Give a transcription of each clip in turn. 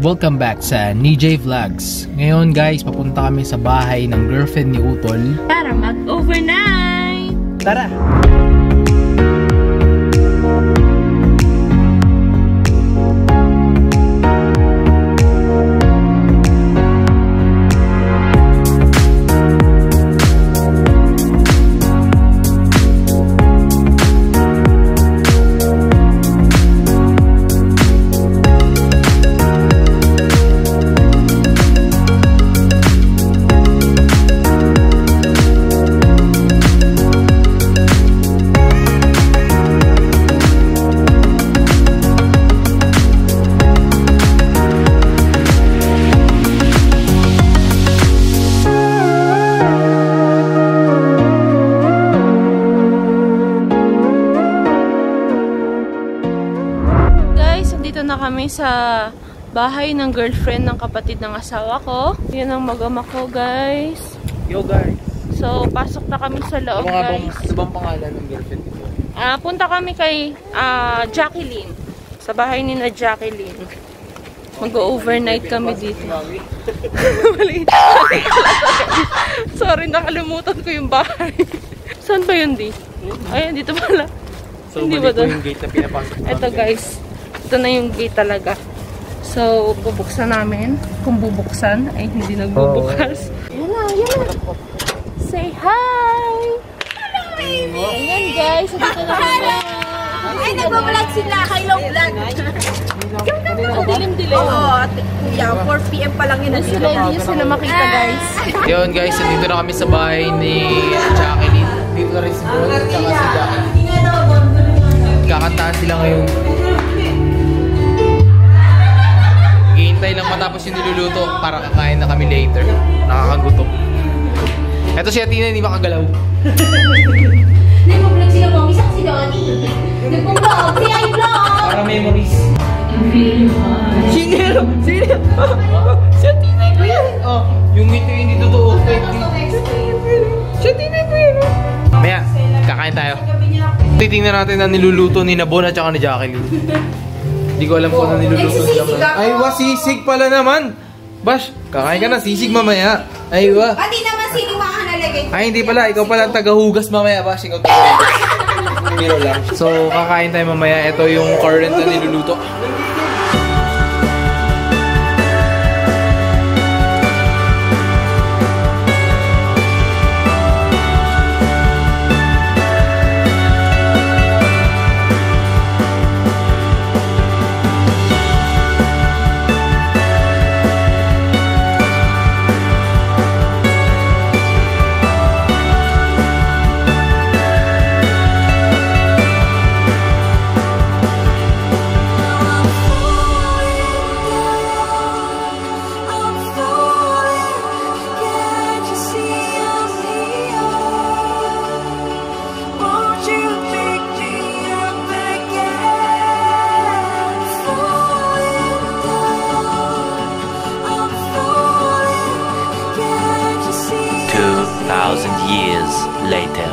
Welcome back sa NJ Vlogs. Ngayon guys, papunta kami sa bahay ng girlfriend ni Utol para mag-overnight. Tara! Kami sa bahay ng girlfriend ng kapatid ng asawa ko. Yan ang mag-ama ko, guys. Yo, guys. So, pasok na kami sa loob, guys. Ano bang pangalan ng girlfriend nito? Punta kami kay Jacqueline. Sa bahay ni na Jacqueline. Mag-overnight kami dito. Sorry, nakalimutan ko yung bahay. Saan ba yun, Di? Ayun, dito pala. So, hindi ba doon? Yung gate na pinapasok namin. Ito, guys. Ito na yung gate talaga. So, bubuksan namin. Kung bubuksan, ay hindi nagbubukas. Yan na, yan na. Say hi! Hello, baby! Ayan, guys. Dito na kami. Ay, nagbabalag sila. Hello, vlog. Ang dilim-dilim. Oo, kuya. 4 PM pa lang yun. Hindi nyo sila makita, guys. Yun, guys. Dito na kami sa bahay ni Jacqueline. Dito na rin si Bro. Tsaka si Jacqueline. Kakantaan sila ngayon. Hintay lang matapos yung niluluto para kakain na kami later. Nakakagutom. Eto si Athena, hindi makagalaw. Nagbabalag sila po. Isa si Donnie. Nagbabalag. Si I vlog. Para memories. Sino? Sino? Si Athena ko yan. Oh, yung ngiti hindi totoo. Si Athena ko yan. Maya, kakain tayo. Titingnan natin ang niluluto ni Nabon at saka ni Jacqueline. Hindi ko alam kung ano niluluto nila. Ay, sisig pala naman. Bash, kakain ka na. Sisig mamaya. Ay, Pati naman sino makakalagay. Ay, hindi pala. Ikaw pala ang tagahugas mamaya, Bash. Ikaw tagahugas. Biro lang. So, kakain tayo mamaya. Ito yung current na niluluto. Years later.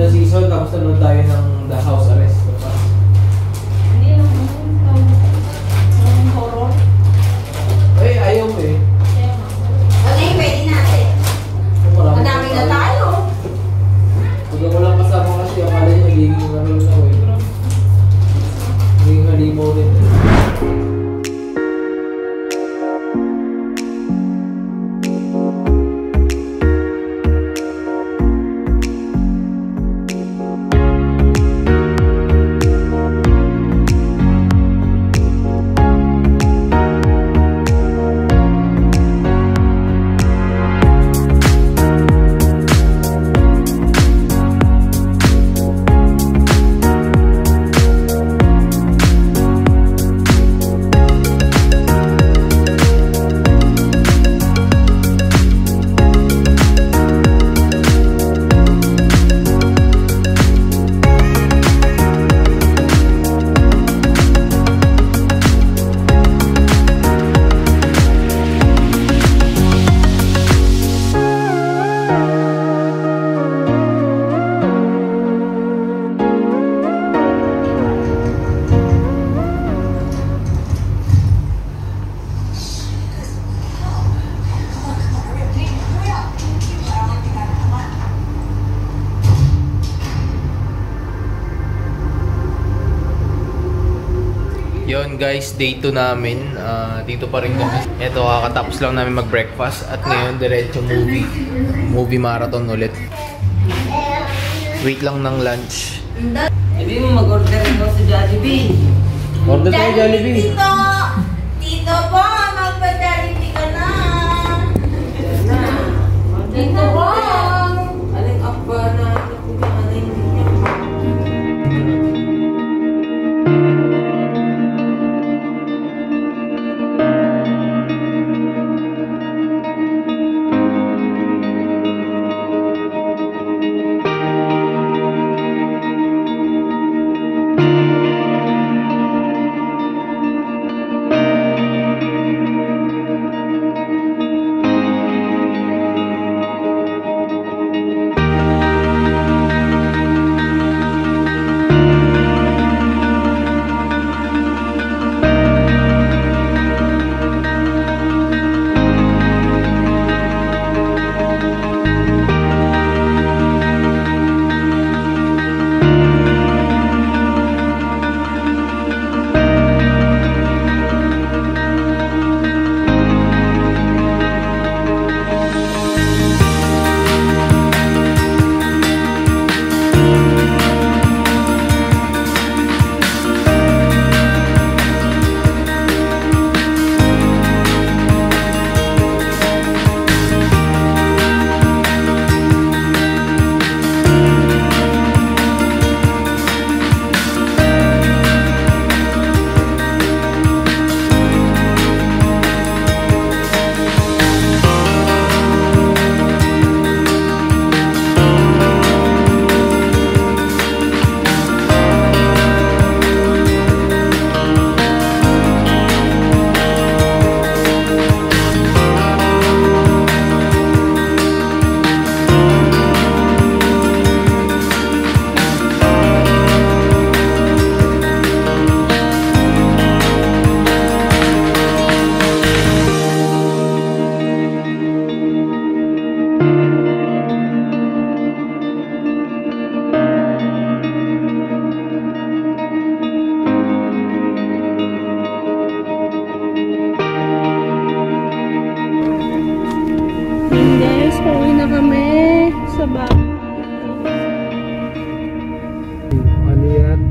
na season, tapos nanood tayo ng The House Arrest. Hindi naman. Horror. Eh, ayaw mo eh. Ano yung pwede natin? Madami na tayo. Pag ako lang kasama kasi, akala niya magiging ano na ako eh. Magiging halimaw din. Yun guys, day 2 namin. Dito pa rin kami. Ito, kakatapos lang namin mag-breakfast. At ngayon, diretso movie. Movie marathon ulit. Wait lang ng lunch. Hindi mo mag-order ito sa Jollibee. Order tayo Jollibee. Tito! Tito po, magpa-Jollibee ka na! Tito po! Aling akba na nakulang aling niya.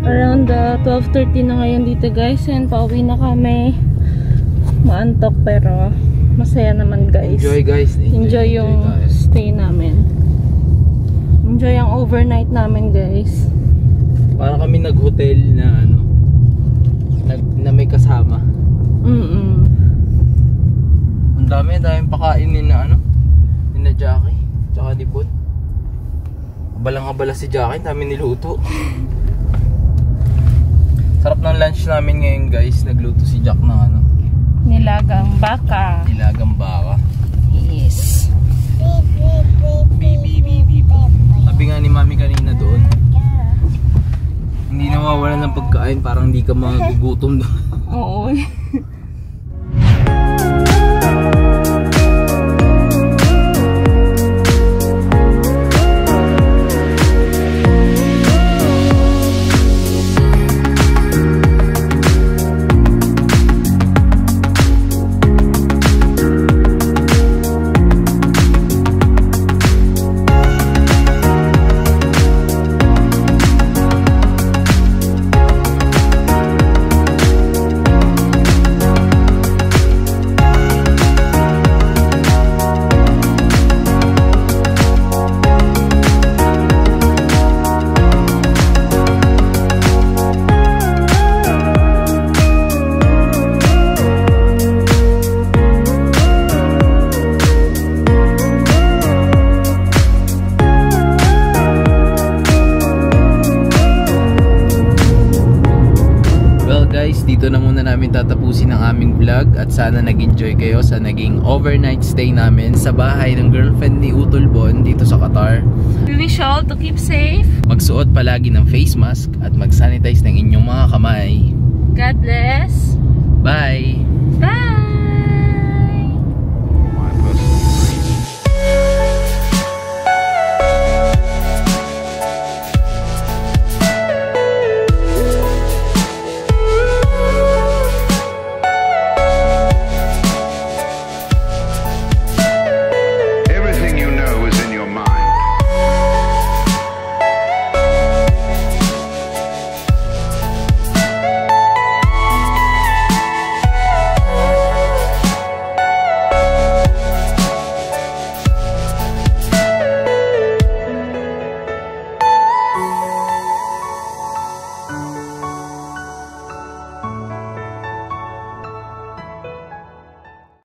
Around 12:30 na ngayon dito guys, and pauwi na kami. Maantok pero masaya naman guys. Enjoy guys. Enjoy yung stay namin. Enjoy ang overnight namin guys. Parang kami nag-hotel na ano, na may kasama. Ang daming pakain ni na ano, ni na Jackie, tsaka ni Bon. Abalang-abala si Jackie, dami niluto. Sarap ng lunch namin ngayon guys. Nagluto si Jack ng ano, Nilagang baka. nilagang baka. Yes. Sabi nga ni Mami kanina doon, ng pagkain, parang hindi ka magugutom doon. Oo. Dito na muna namin tatapusin ang aming vlog at sana nag-enjoy kayo sa naging overnight stay namin sa bahay ng girlfriend ni Utulbon dito sa Qatar. We wish you all to keep safe. Magsuot palagi ng face mask at mag-sanitize ng inyong mga kamay. God bless. Bye!